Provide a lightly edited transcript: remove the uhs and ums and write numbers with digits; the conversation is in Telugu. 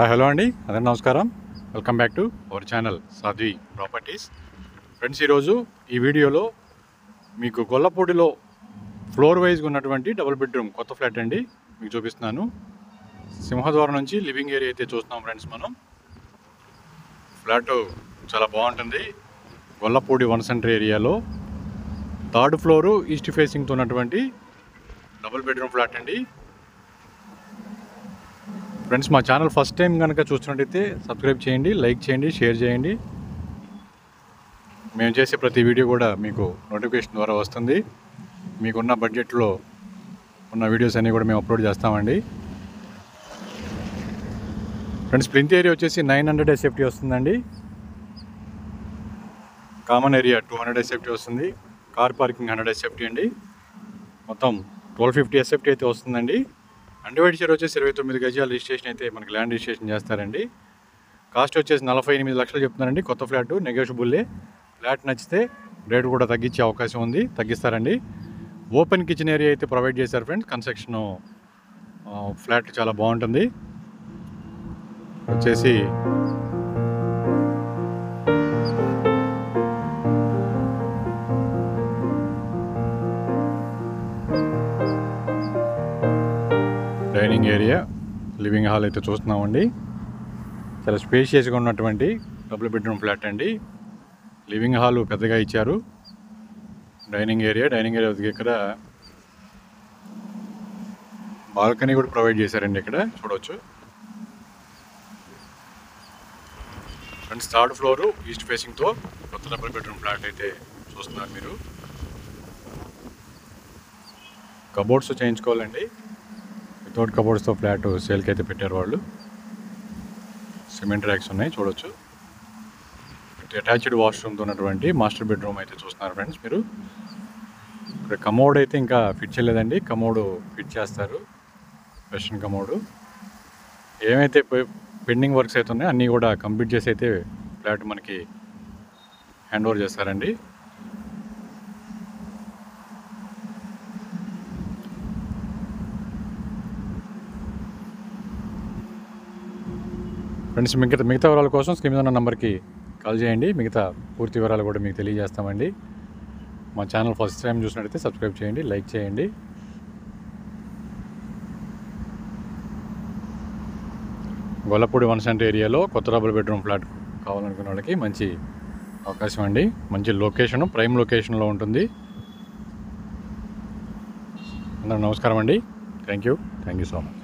హలో అండి, అందరికీ నమస్కారం. Welcome back to our channel Sadhvi properties. Friends, ఈరోజు ఈ వీడియోలో మీకు గొల్లపూడిలో ఫ్లోర్ వైజ్గా ఉన్నటువంటి డబుల్ బెడ్రూమ్ కొత్త ఫ్లాట్ అండి మీకు చూపిస్తున్నాను. సింహద్వారం నుంచి లివింగ్ ఏరియా అయితే చూస్తున్నాం ఫ్రెండ్స్. మనం ఫ్లాట్ చాలా బాగుంటుంది. గొల్లపూడి వన్ సెంటర్ ఏరియాలో థర్డ్ ఫ్లోరు ఈస్ట్ ఫేసింగ్తో ఉన్నటువంటి డబుల్ బెడ్రూమ్ ఫ్లాట్ అండి. ఫ్రెండ్స్, మా ఛానల్ ఫస్ట్ టైం కనుక చూస్తున్నట్టయితే సబ్స్క్రైబ్ చేయండి, లైక్ చేయండి, షేర్ చేయండి. మేము చేసే ప్రతి వీడియో కూడా మీకు నోటిఫికేషన్ ద్వారా వస్తుంది. మీకున్న బడ్జెట్లో ఉన్న వీడియోస్ అన్నీ కూడా మేము అప్లోడ్ చేస్తామండి. ఫ్రెండ్స్, ప్లింత్ ఏరియా వచ్చేసి 900 SFT వస్తుందండి. కామన్ ఏరియా 200 SFT వస్తుంది. కార్ పార్కింగ్ 100 SFT అండి. మొత్తం 1250 SFT అయితే వస్తుందండి. అండివైడ్ షేర్ వచ్చేసి 29 గజాల రిజిస్ట్రేషన్ అయితే మనకి ల్యాండ్ రిజిస్ట్రేషన్ చేస్తారండి. కాస్ట్ వచ్చేసి 48 లక్షలు చెప్తున్నారండి. కొత్త ఫ్లాట్ నెగోషియబుల్లే. ఫ్లాట్ నచ్చితే రేటు కూడా తగ్గించే అవకాశం ఉంది, తగ్గిస్తారండి. ఓపెన్ కిచెన్ ఏరియా అయితే ప్రొవైడ్ చేశారు ఫ్రెండ్స్. కన్స్ట్రక్షన్ ఫ్లాట్ చాలా బాగుంటుంది. వచ్చేసి డైనింగ్ ఏరియా, లివింగ్ హాల్ అయితే చూస్తున్నామండి. చాలా స్పేషియస్గా ఉన్నటువంటి డబుల్ బెడ్రూమ్ ఫ్లాట్ అండి. లివింగ్ హాల్ పెద్దగా ఇచ్చారు. డైనింగ్ ఏరియా ఇక్కడ బాల్కనీ కూడా ప్రొవైడ్ చేశారండి. ఇక్కడ చూడవచ్చు ఫ్రెండ్స్. థర్డ్ ఫ్లోరు ఈస్ట్ ఫేసింగ్తో కొత్త డబుల్ బెడ్రూమ్ ఫ్లాట్ అయితే చూస్తున్నారు మీరు. కబోర్డ్స్ చేయించుకోవాలండి. వితౌట్ కబోర్డ్స్తో ఫ్లాట్ సేల్కి అయితే పెట్టారు వాళ్ళు. సిమెంట్ ర్యాక్స్ ఉన్నాయి చూడవచ్చు. అటాచ్డ్ వాష్రూమ్తో ఉన్నటువంటి మాస్టర్ బెడ్రూమ్ అయితే చూస్తున్నారు ఫ్రెండ్స్ మీరు. ఇక్కడ కమోడ్ అయితే ఇంకా ఫిట్ చేయలేదండి. కమోడ్ ఫిట్ చేస్తారు, వెస్ట్రన్ కమోడు. ఏమైతే పెండింగ్ వర్క్స్ అయితే ఉన్నాయో అన్నీ కూడా కంప్లీట్ చేసి అయితే ఫ్లాట్ మనకి హ్యాండ్ ఓవర్ చేస్తారండి. ఫ్రెండ్స్, మిగతా వివరాల కోసం స్క్రీన్ మీద ఉన్న నెంబర్కి కాల్ చేయండి. మిగతా పూర్తి వివరాలు కూడా మీకు తెలియజేస్తామండి. మా ఛానల్ ఫస్ట్ టైం చూసినట్టయితే సబ్స్క్రైబ్ చేయండి, లైక్ చేయండి. గొల్లపూడి వన్ సెంటర్ ఏరియాలో కొత్త డబుల్ బెడ్రూమ్ ఫ్లాట్ కావాలనుకున్న వాళ్ళకి మంచి అవకాశం అండి. మంచి లొకేషను, ప్రైమ్ లొకేషన్లో ఉంటుంది. అందరూ నమస్కారం అండి. Thank you so much.